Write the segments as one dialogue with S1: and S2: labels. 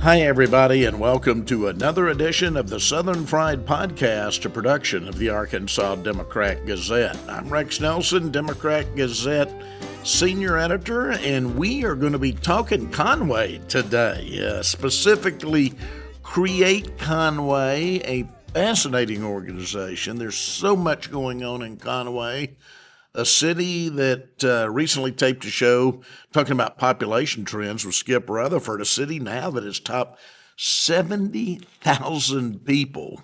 S1: Hi, everybody, and welcome to another edition of the Southern Fried Podcast, a production of the Arkansas Democrat Gazette. I'm Rex Nelson, Democrat Gazette Senior Editor, and we are going to be talking Conway today, specifically Create Conway, a fascinating organization. There's so much going on in Conway, a city that recently taped a show talking about population trends with Skip Rutherford, a city now that has topped 70,000 people.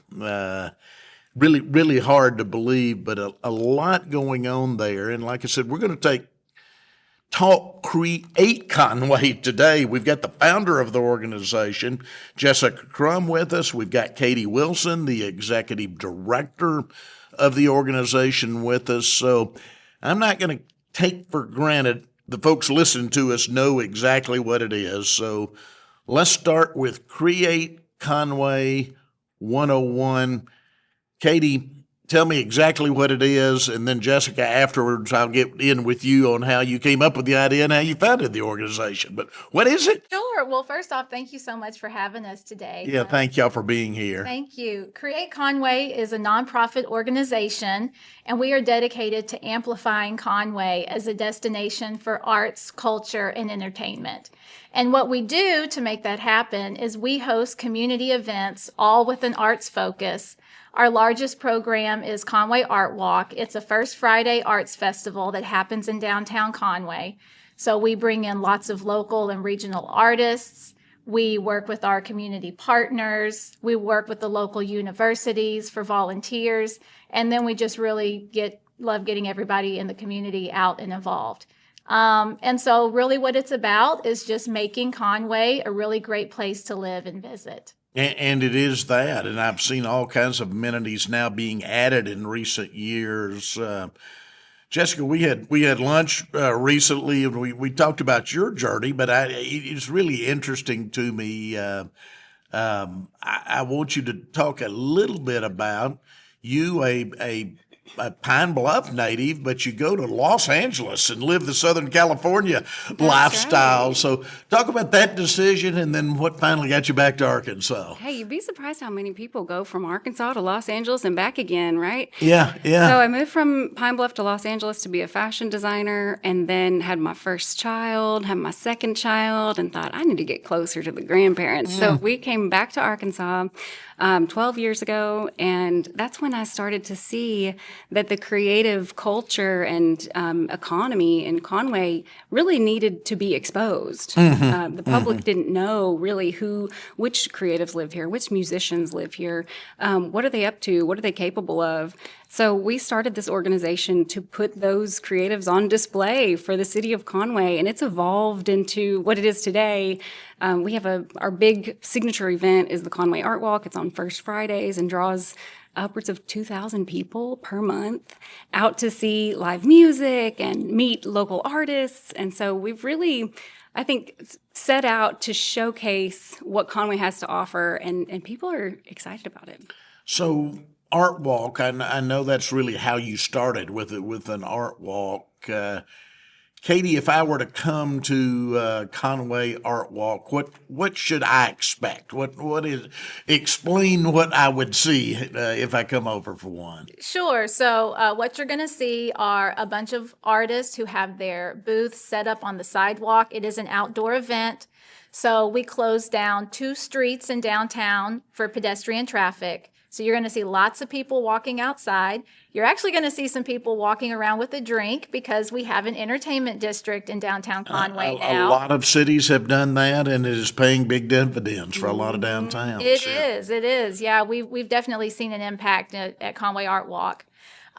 S1: Really hard to believe, but a lot going on there. And like I said, we're going to talk Create Conway today. We've got the founder of the organization, Jessica Crum, with us. We've got Katie Wilson, the executive director of the organization, with us. So I'm not going to take for granted the folks listening to us know exactly what it is. So let's start with Create Conway 101. Katie, tell me exactly what it is, and then Jessica, afterwards, I'll get in with you on how you came up with the idea and how you founded the organization. But what is it?
S2: Sure. Well, first off, thank you so much for having us today.
S1: Yeah, thank y'all for being here.
S2: Thank you. Create Conway is a nonprofit organization, and we are dedicated to amplifying Conway as a destination for arts, culture, and entertainment. And what we do to make that happen is we host community events, all with an arts focus. Our largest program is Conway Art Walk. It's a First Friday Arts Festival that happens in downtown Conway. So we bring in lots of local and regional artists. We work with our community partners. We work with the local universities for volunteers. And then we just really love getting everybody in the community out and involved. And so really what it's about is just making Conway a really great place to live and visit.
S1: And it is that, and I've seen all kinds of amenities now being added in recent years. Jessica, we had lunch recently, and we talked about your journey, but it's really interesting to me. I want you to talk a little bit about you, a Pine Bluff native, but you go to Los Angeles and live the Southern California lifestyle.
S3: Right.
S1: So talk about that decision and then what finally got you back to Arkansas.
S3: Hey, you'd be surprised how many people go from Arkansas to Los Angeles and back again, right?
S1: Yeah.
S3: So I moved from Pine Bluff to Los Angeles to be a fashion designer, and then had my first child, had my second child, and thought I need to get closer to the grandparents. So we came back to Arkansas 12 years ago, and that's when I started to see that the creative culture and economy in Conway really needed to be exposed. The public didn't know really which creatives live here, which musicians live here, what are they up to, what are they capable of. So we started this organization to put those creatives on display for the city of Conway, and it's evolved into what it is today. We have our big signature event is the Conway Art Walk. It's on First Fridays and draws upwards of 2,000 people per month out to see live music and meet local artists. And so we've really, I think, set out to showcase what Conway has to offer, and people are excited about it.
S1: So Art Walk, I know that's really how you started with an art walk. Katie, if I were to come to Conway Art Walk, what should I expect? Explain what I would see if I come over for one.
S2: Sure. So what you're going to see are a bunch of artists who have their booths set up on the sidewalk. It is an outdoor event. So we closed down 2 streets in downtown for pedestrian traffic. So you're going to see lots of people walking outside. You're actually going to see some people walking around with a drink because we have an entertainment district in downtown Conway now.
S1: A lot of cities have done that, and it is paying big dividends for a lot of downtowns.
S2: It is. Yeah, we've definitely seen an impact at Conway Art Walk.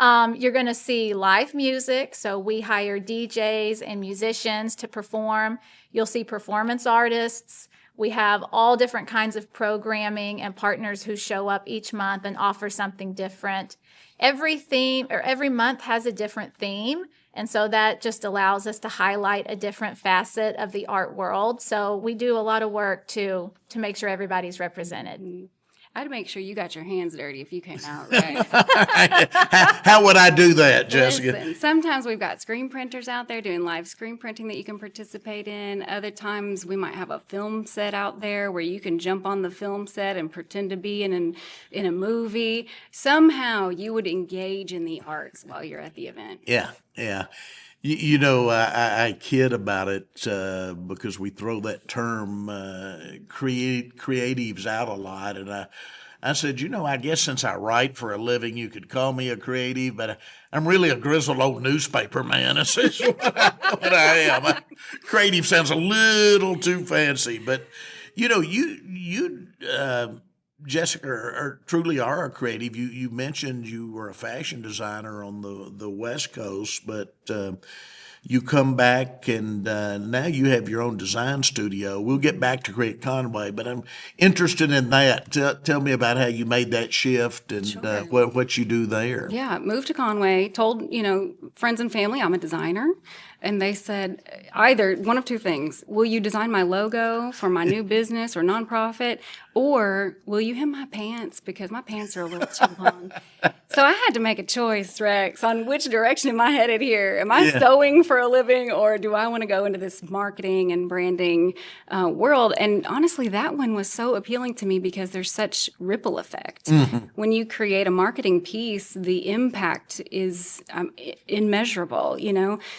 S2: You're going to see live music. So we hire DJs and musicians to perform. You'll see performance artists. We have all different kinds of programming and partners who show up each month and offer something different. Every month has a different theme. And so that just allows us to highlight a different facet of the art world. So we do a lot of work to make sure everybody's represented.
S3: I'd make sure you got your hands dirty if you came out, right?
S1: How would I do that, Jessica?
S3: Listen, sometimes we've got screen printers out there doing live screen printing that you can participate in. Other times we might have a film set out there where you can jump on the film set and pretend to be in a movie. Somehow you would engage in the arts while you're at the event.
S1: Yeah, yeah. You know, I kid about it because we throw that term creatives out a lot, and I said, you know, I guess since I write for a living, you could call me a creative, but I'm really a grizzled old newspaper man. This is what I am. Creative sounds a little too fancy, but you know, you Jessica, truly are a creative. You mentioned you were a fashion designer on the West Coast, but you come back and now you have your own design studio. We'll get back to Create Conway, but I'm interested in that. Tell me about how you made that shift and what you do there.
S3: Yeah, moved to Conway, told, friends and family I'm a designer. And they said either one of two things. Will you design my logo for my new business or nonprofit? Or will you hem my pants because my pants are a little too long? So I had to make a choice, Rex, on which direction am I headed here? Am I sewing for a living, or do I want to go into this marketing and branding world? And honestly, that one was so appealing to me because there's such ripple effect. Mm-hmm. When you create a marketing piece, the impact is immeasurable,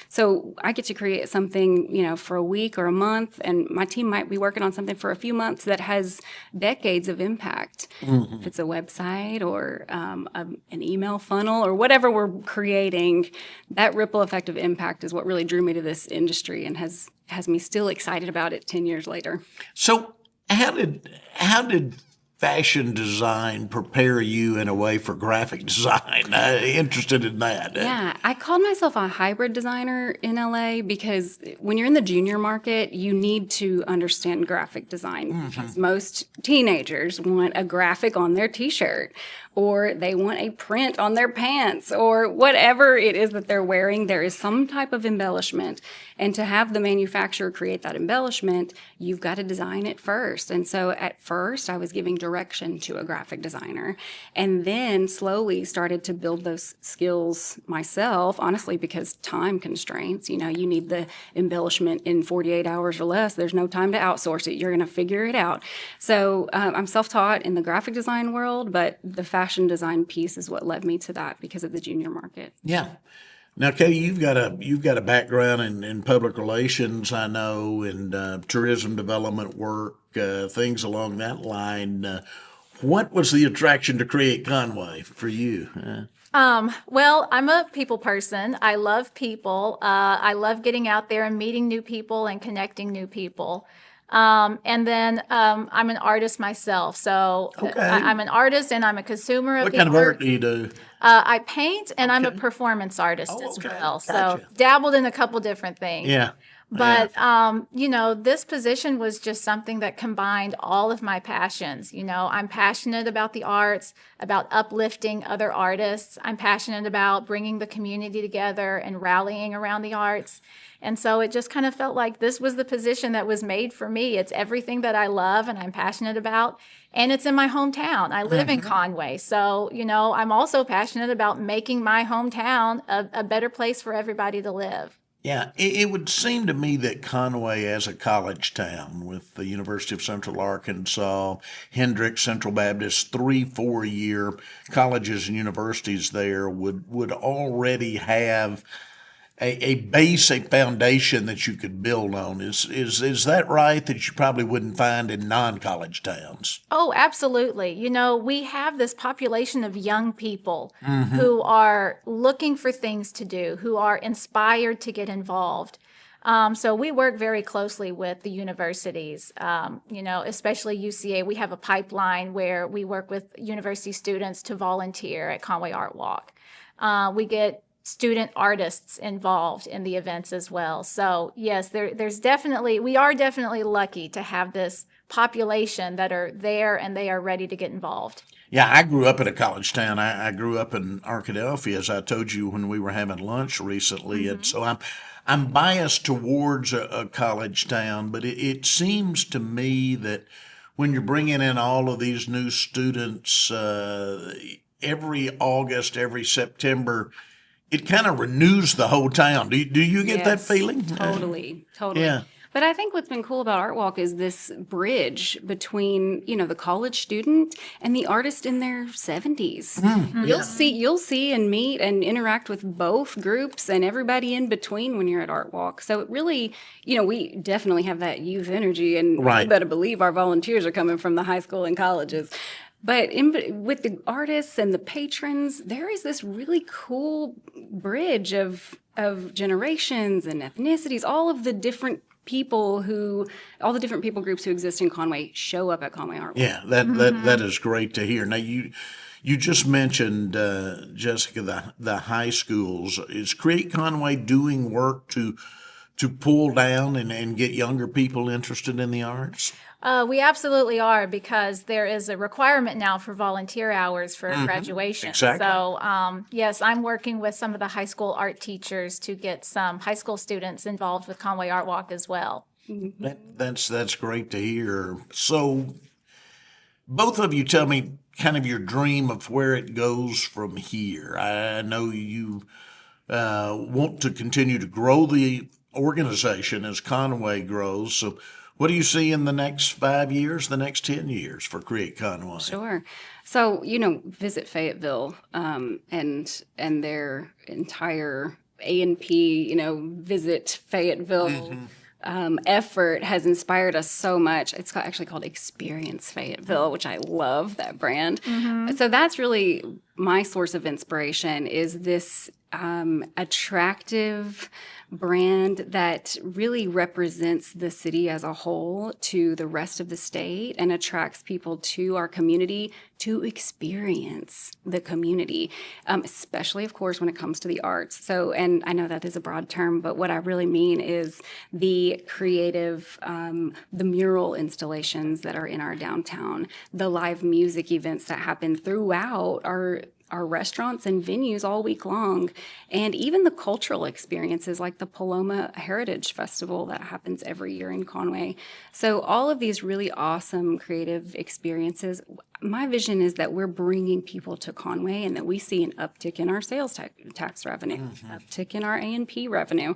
S3: So I get to create something, for a week or a month, and my team might be working on something for a few months that has decades of impact. Mm-hmm. If it's a website or an email funnel or whatever we're creating, that ripple effect of impact is what really drew me to this industry and has me still excited about it 10 years later.
S1: So how did fashion design prepare you in a way for graphic design? Interested in that.
S3: Yeah, I called myself a hybrid designer in LA because when you're in the junior market, you need to understand graphic design. Mm-hmm. Because most teenagers want a graphic on their t-shirt, or they want a print on their pants, or whatever it is that they're wearing. There is some type of embellishment. And to have the manufacturer create that embellishment, you've got to design it first. And so at first, I was giving direction to a graphic designer, and then slowly started to build those skills myself, honestly, because time constraints. You need the embellishment in 48 hours or less. There's no time to outsource it. You're going to figure it out. So I'm self-taught in the graphic design world, but the fashion design piece is what led me to that because of the junior market.
S1: Yeah. Now, Katie, you've got a background in public relations, I know, and tourism development work, things along that line. What was the attraction to Create Conway for you?
S2: Well, I'm a people person. I love people. I love getting out there and meeting new people and connecting new people. And then I'm an artist myself. So I'm an artist and I'm a consumer of
S1: What kind of art do you do?
S2: I paint and I'm a performance artist as well. Gotcha. So dabbled in a couple different things.
S1: Yeah.
S2: But, this position was just something that combined all of my passions. I'm passionate about the arts, about uplifting other artists. I'm passionate about bringing the community together and rallying around the arts. And so it just kind of felt like this was the position that was made for me. It's everything that I love and I'm passionate about. And it's in my hometown. I live in Conway. So, I'm also passionate about making my hometown a better place for everybody to live.
S1: Yeah, it would seem to me that Conway, as a college town with the University of Central Arkansas, Hendrix, Central Baptist, 3-4-year colleges and universities there would already have a basic foundation that you could build on. Is that right, that you probably wouldn't find in non-college towns?
S2: Oh, absolutely. We have this population of young people who are looking for things to do, who are inspired to get involved. So we work very closely with the universities, especially UCA. We have a pipeline where we work with university students to volunteer at Conway Art Walk. We get student artists involved in the events as well. So yes, we are definitely lucky to have this population that are there and they are ready to get involved.
S1: Yeah, I grew up in a college town. I grew up in Arkadelphia, as I told you when we were having lunch recently. And so I'm biased towards a college town, but it seems to me that when you're bringing in all of these new students every August, every September, it kind of renews the whole town. Do you get that
S3: Yes,
S1: feeling?
S3: Totally.
S1: Yeah.
S3: But I think what's been cool about Art Walk is this bridge between, the college student and the artist in their 70s. You'll see and meet and interact with both groups and everybody in between when you're at Art Walk. So it really, we definitely have that youth energy, and
S1: Right.
S3: you better believe our volunteers are coming from the high school and colleges. But with the artists and the patrons, there is this really cool bridge of generations and ethnicities. All the different people groups who exist in Conway show up at Conway Art Walk.
S1: Yeah, that is great to hear. Now you just mentioned Jessica, the high schools. Is Create Conway doing work to pull down and get younger people interested in the arts?
S2: We absolutely are, because there is a requirement now for volunteer hours for graduation.
S1: Exactly.
S2: So, yes, I'm working with some of the high school art teachers to get some high school students involved with Conway Art Walk as well.
S1: That's great to hear. So, both of you tell me kind of your dream of where it goes from here. I know you want to continue to grow the organization as Conway grows. So, what do you see in the next 5 years, the next 10 years for Create Conway?
S3: Sure. So, visit Fayetteville and their entire A&P, visit Fayetteville effort has inspired us so much. It's actually called Experience Fayetteville, which I love, that brand. So that's really my source of inspiration, is this attractive brand that really represents the city as a whole to the rest of the state and attracts people to our community to experience the community, especially, of course, when it comes to the arts. So, and I know that is a broad term, but what I really mean is the creative, the mural installations that are in our downtown, the live music events that happen throughout our restaurants and venues all week long, and even the cultural experiences like the Paloma Heritage Festival that happens every year in Conway. So all of these really awesome creative experiences, my vision is that we're bringing people to Conway and that we see an uptick in our sales tax revenue, uptick in our A&P revenue.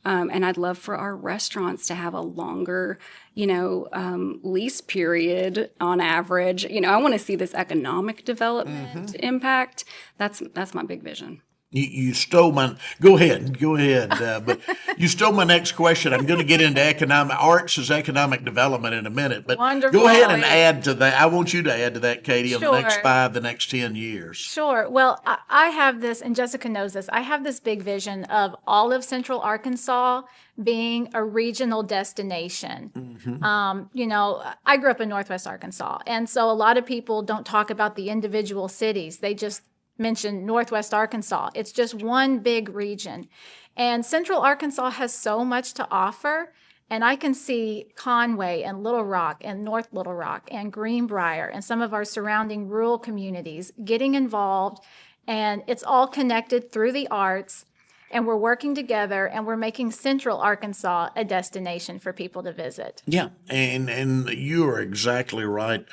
S3: And I'd love for our restaurants to have a longer, lease period on average. I want to see this economic development impact. That's my big vision.
S1: You stole my. Go ahead. But you stole my next question. I'm going to get into arts as economic development in a minute. But
S2: Wonderful.
S1: Go ahead and add to that. I want you to add to that, Katie, on the next
S2: Sure.
S1: 5, the next 10 years.
S2: Sure. Well, I have this, and Jessica knows this, I have this big vision of all of Central Arkansas being a regional destination. I grew up in Northwest Arkansas, and so a lot of people don't talk about the individual cities. They just mention Northwest Arkansas. It's just one big region. And Central Arkansas has so much to offer. And I can see Conway and Little Rock and North Little Rock and Greenbrier and some of our surrounding rural communities getting involved. And it's all connected through the arts. And we're working together, and we're making Central Arkansas a destination for people to visit.
S1: Yeah, and you are exactly right.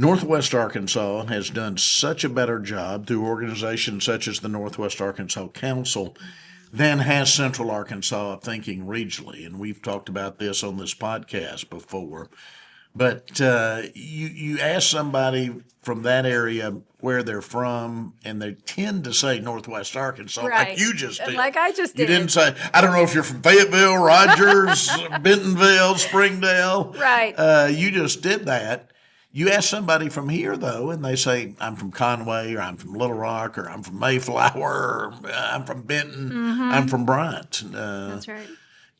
S1: Northwest Arkansas has done such a better job through organizations such as the Northwest Arkansas Council than has Central Arkansas of thinking regionally. And we've talked about this on this podcast before. But you ask somebody from that area where they're from, and they tend to say Northwest Arkansas,
S2: Right.
S1: like you just did.
S2: Like I just
S1: You
S2: did.
S1: didn't say, I don't know if you're from Fayetteville, Rogers, Bentonville, Springdale.
S2: Right.
S1: You just did that. You ask somebody from here, though, and they say, I'm from Conway, or I'm from Little Rock, or I'm from Mayflower, or I'm from Benton, I'm from Bryant.
S3: That's right.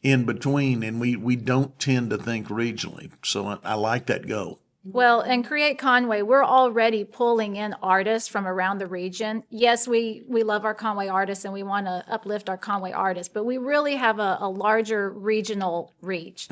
S1: In between, and we don't tend to think regionally. So I like that goal.
S2: Well, and Create Conway, we're already pulling in artists from around the region. Yes, we love our Conway artists and we want to uplift our Conway artists, but we really have a larger regional reach.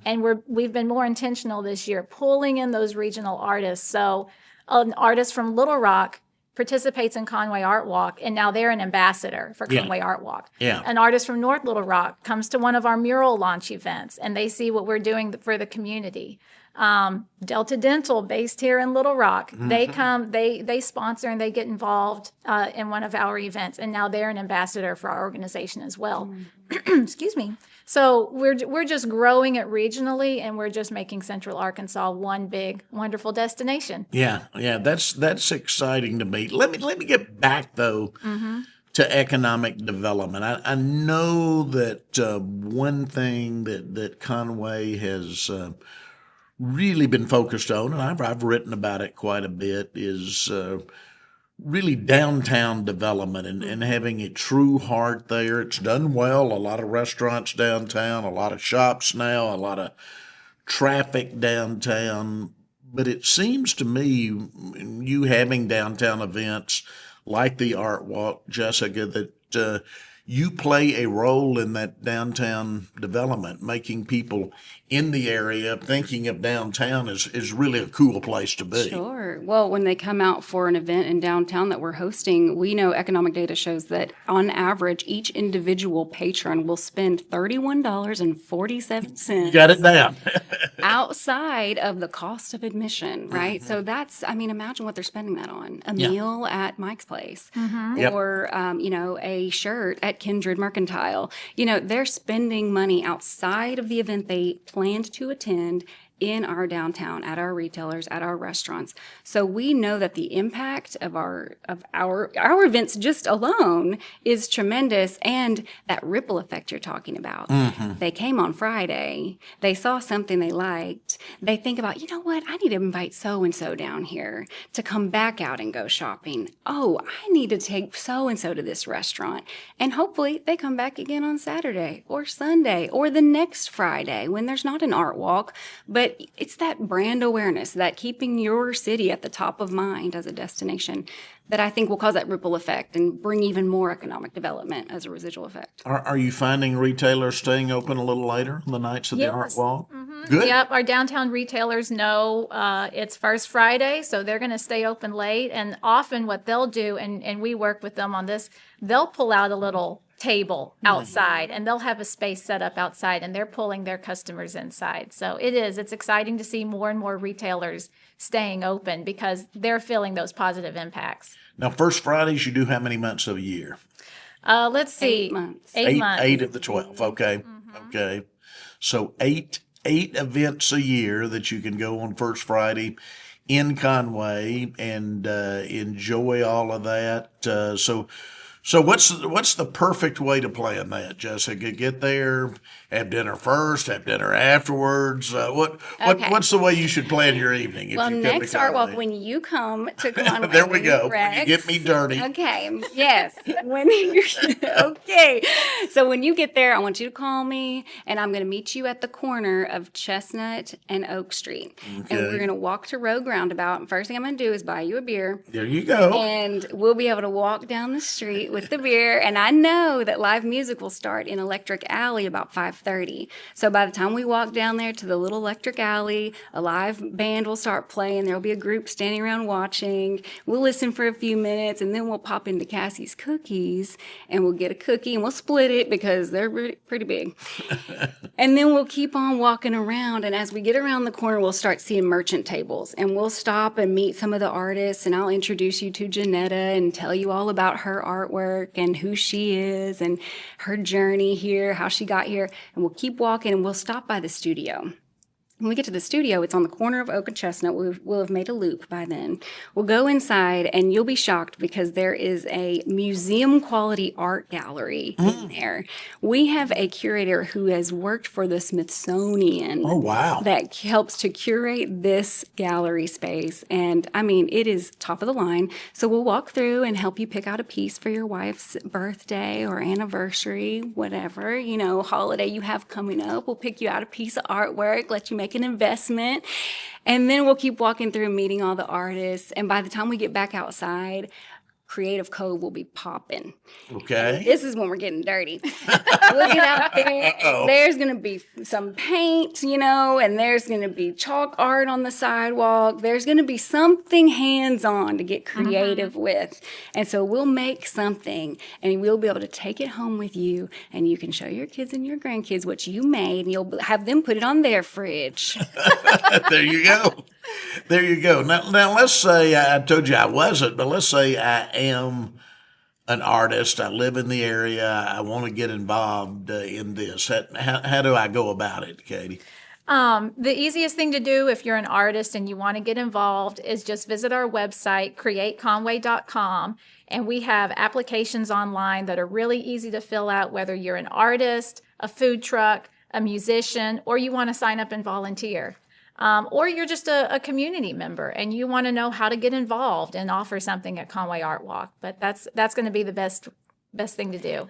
S2: And we've been more intentional this year, pulling in those regional artists. So an artist from Little Rock participates in Conway Art Walk, and now they're an ambassador for Conway Art Walk.
S1: Yeah.
S2: An artist from North Little Rock comes to one of our mural launch events, and they see what we're doing for the community. Delta Dental, based here in Little Rock, they come, they sponsor and they get involved in one of our events, and now they're an ambassador for our organization as well. Excuse me. So we're just growing it regionally, and we're just making Central Arkansas one big, wonderful destination.
S1: Yeah, that's exciting to me. Let me get back though to economic development. I know that one thing that Conway has really been focused on, and I've written about it quite a bit, is really downtown development and having a true heart there. It's done well. A lot of restaurants downtown, a lot of shops now, a lot of traffic downtown. But it seems to me, you having downtown events like the Art Walk, Jessica, that you play a role in that downtown development, making people in the area thinking of downtown is really a cool place to be.
S3: Sure. Well, when they come out for an event in downtown that we're hosting, we know economic data shows that on average, each individual patron will spend $31.47.
S1: You got it down.
S3: outside of the cost of admission, right? So that's, I mean, imagine what they're spending that on. A meal at Mike's Place or, a shirt at Kindred Mercantile. They're spending money outside of the event they planned to attend in our downtown, at our retailers, at our restaurants. So we know that the impact of our events just alone is tremendous, and that ripple effect you're talking about. They came on Friday, they saw something they liked, they think about, you know what, I need to invite so-and-so down here to come back out and go shopping. Oh, I need to take so-and-so to this restaurant. And hopefully they come back again on Saturday or Sunday or the next Friday when there's not an art walk, but it's that brand awareness, that keeping your city at the top of mind as a destination that I think will cause that ripple effect and bring even more economic development as a residual effect.
S1: Are you finding retailers staying open a little later on the nights of the Art Walk? Good.
S2: Yep, our downtown retailers know it's First Friday, so they're going to stay open late. And often what they'll do, and we work with them on this, they'll pull out a little table outside and they'll have a space set up outside, and they're pulling their customers inside. So it's exciting to see more and more retailers staying open because they're feeling those positive impacts.
S1: Now, First Fridays, you do how many months of a year?
S2: Let's see.
S3: 8 months.
S2: 8 months.
S1: 8 of the 12. Okay. Okay. So eight events a year that you can go on First Friday in Conway and enjoy all of that. So what's the perfect way to plan that, Jessica? Get there, have dinner first, have dinner afterwards. What's the way you should plan your evening? If
S3: Well,
S1: you come
S3: next
S1: to
S3: Art Walk,
S1: Conway?
S3: when you come to Conway.
S1: There we go. When you
S3: Rex.
S1: get me dirty.
S3: Okay. Yes. Okay. So when you get there, I want you to call me, and I'm going to meet you at the corner of Chestnut and Oak Street. And we're going to walk to Rogue Roundabout. And first thing I'm going to do is buy you a beer.
S1: There you go.
S3: And we'll be able to walk down the street with the beer. And I know that live music will start in Electric Alley about 5:30. So by the time we walk down there to the little Electric Alley, a live band will start playing. There'll be a group standing around watching. We'll listen for a few minutes, and then we'll pop into Cassie's Cookies, and we'll get a cookie, and we'll split it because they're pretty big. And then we'll keep on walking around. And as we get around the corner, we'll start seeing merchant tables, and we'll stop and meet some of the artists, and I'll introduce you to Janetta and tell you all about her artwork and who she is and her journey here, how she got here. And we'll keep walking, and we'll stop by the studio. When we get to the studio, it's on the corner of Oak and Chestnut. We'll have made a loop by then. We'll go inside, and you'll be shocked because there is a museum-quality art gallery in there. We have a curator who has worked for the Smithsonian.
S1: Oh, wow.
S3: That helps to curate this gallery space. And, I mean, it is top of the line. So we'll walk through and help you pick out a piece for your wife's birthday or anniversary, whatever, holiday you have coming up. We'll pick you out a piece of artwork, let you make an investment, and then we'll keep walking through and meeting all the artists. And by the time we get back outside, Creative Cove will be popping.
S1: Okay.
S3: This is when we're getting dirty. We'll get out there. And there's going to be some paint, and there's going to be chalk art on the sidewalk. There's going to be something hands-on to get creative with. And so we'll make something, and we'll be able to take it home with you, and you can show your kids and your grandkids what you made, and you'll have them put it on their fridge.
S1: There you go. There you go. Now let's say I told you I wasn't, but let's say I am an artist. I live in the area. I want to get involved in this. How do I go about it, Katie?
S2: The easiest thing to do if you're an artist and you want to get involved is just visit our website, createconway.com, and we have applications online that are really easy to fill out, whether you're an artist, a food truck, a musician, or you want to sign up and volunteer. Or you're just a community member and you want to know how to get involved and offer something at Conway Art Walk. But that's going to be the best thing to do.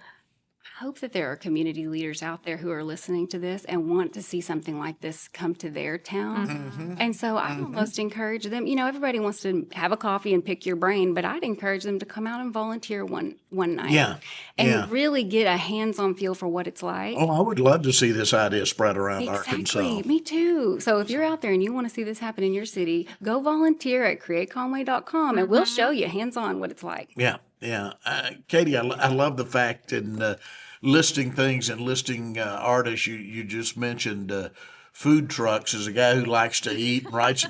S3: I hope that there are community leaders out there who are listening to this and want to see something like this come to their town. And so I almost encourage them, everybody wants to have a coffee and pick your brain, but I'd encourage them to come out and volunteer one night. And really get a hands-on feel for what it's like.
S1: Oh, I would love to see this idea spread around Arkansas.
S3: Me too. So if you're out there and you want to see this happen in your city, go volunteer at createconway.com and we'll show you hands-on what it's like.
S1: Yeah. Katie, I love the fact in listing things and listing artists. You just mentioned food trucks. As a guy who likes to eat and writes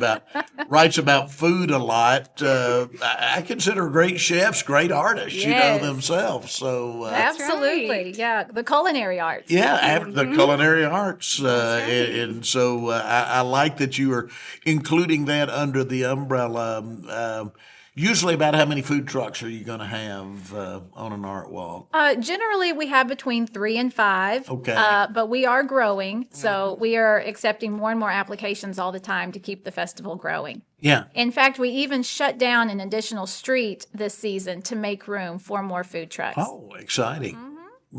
S1: about food a lot, I consider great chefs great artists, themselves. So
S2: absolutely,
S3: right.
S2: Yeah, the culinary arts.
S1: Yeah, the culinary arts, and so I like that you are including that under the umbrella. Usually, about how many food trucks are you going to have on an art walk?
S2: Generally, we have between 3 and 5.
S1: Okay.
S2: But we are growing, so we are accepting more and more applications all the time to keep the festival growing.
S1: Yeah.
S2: In fact, we even shut down an additional street this season to make room for more food trucks.
S1: Oh, exciting.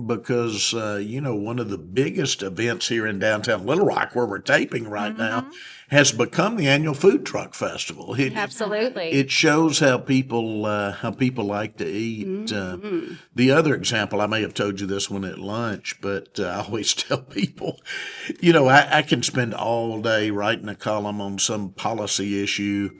S1: Because, one of the biggest events here in downtown Little Rock, where we're taping right now, has become the annual food truck festival.
S2: Absolutely.
S1: It shows how people like to eat. The other example, I may have told you this one at lunch, but I always tell people, I can spend all day writing a column on some policy issue,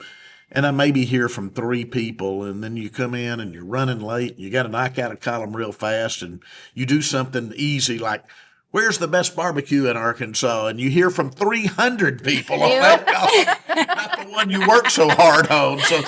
S1: and I maybe hear from 3 people, and then you come in and you're running late, and you got to knock out a column real fast, and you do something easy like, where's the best barbecue in Arkansas? And you hear from 300 people on that column, not the one you work so hard on. So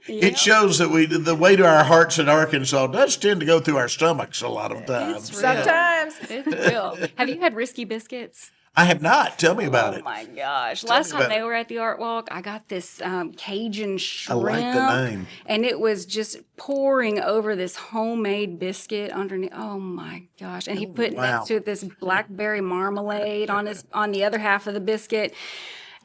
S1: it shows that the way to our hearts in Arkansas does tend to go through our stomachs a lot of times.
S2: Sometimes.
S3: It's real. Have you had Risky Biscuits?
S1: I have not. Tell me about it.
S3: Oh my gosh. Last time they were at the art walk, I got this Cajun shrimp.
S1: I like the name.
S3: And it was just pouring over this homemade biscuit underneath. Oh my gosh. And he put next to it this blackberry marmalade on the other half of the biscuit.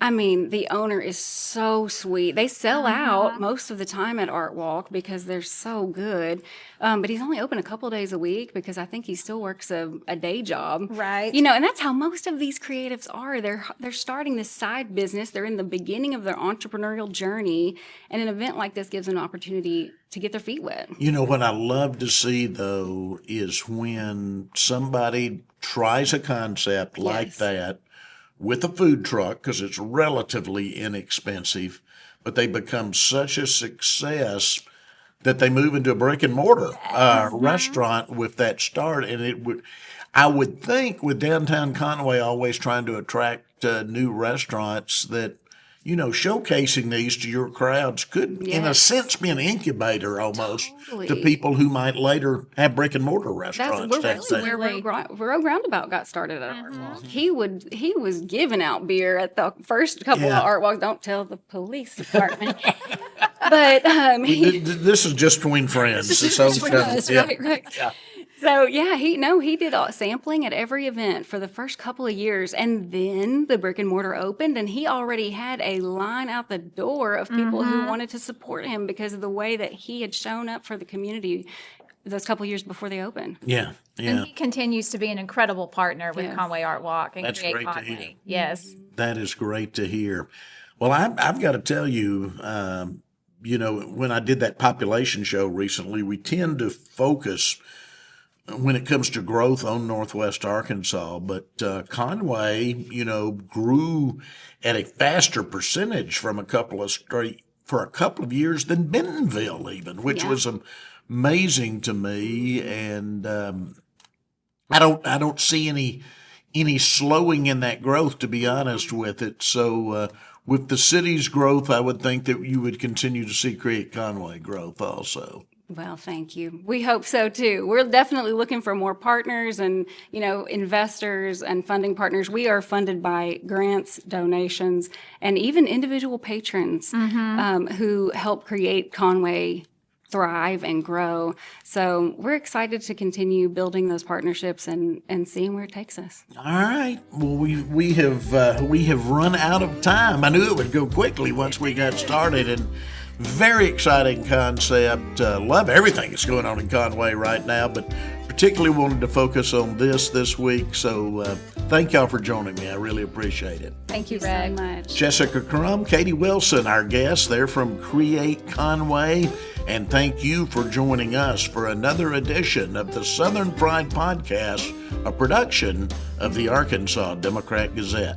S3: I mean, the owner is so sweet. They sell out most of the time at Art Walk because they're so good. But he's only open a couple days a week because I think he still works a day job.
S2: Right.
S3: And that's how most of these creatives are. They're starting this side business. They're in the beginning of their entrepreneurial journey. And an event like this gives them an opportunity to get their feet wet.
S1: What I love to see, though, is when somebody tries a concept like that, with a food truck, because it's relatively inexpensive, but they become such a success that they move into a brick and mortar restaurant with that start. And I would think with downtown Conway always trying to attract new restaurants that, showcasing these to your crowds could, in a sense, be an incubator almost to people who might later have brick and mortar restaurants.
S3: That's where Rogue Roundabout got started at Art Walk. He was giving out beer at the first couple of Art Walks. Don't tell the police department. But
S1: this is just between friends.
S3: Right. Yeah. So, he did sampling at every event for the first couple of years. And then the brick and mortar opened, and he already had a line out the door of people who wanted to support him because of the way that he had shown up for the community those couple of years before they opened.
S1: Yeah.
S2: And he continues to be an incredible partner with Conway Art Walk and
S1: That's
S2: Create
S1: great
S2: Conway.
S1: to hear.
S2: Yes.
S1: That is great to hear. Well, I've got to tell you, when I did that population show recently, we tend to focus when it comes to growth on Northwest Arkansas, but Conway, grew at a faster percentage for a couple of years than Bentonville even, which was amazing to me. And I don't see any slowing in that growth, to be honest with it. So with the city's growth, I would think that you would continue to see Create Conway growth also.
S3: Well, thank you. We hope so too. We're definitely looking for more partners and, investors and funding partners. We are funded by grants, donations, and even individual patrons who help Create Conway thrive and grow. So we're excited to continue building those partnerships and seeing where it takes us.
S1: All right. Well, we have run out of time. I knew it would go quickly once we got started, and very exciting concept. Love everything that's going on in Conway right now, but particularly wanted to focus on this week. So thank y'all for joining me. I really appreciate it.
S2: Thank you,
S3: So
S2: Greg.
S3: much.
S1: Jessica Crum, Katie Wilson, our guests. They're from Create Conway. And thank you for joining us for another edition of the Southern Pride Podcast, a production of the Arkansas Democrat Gazette.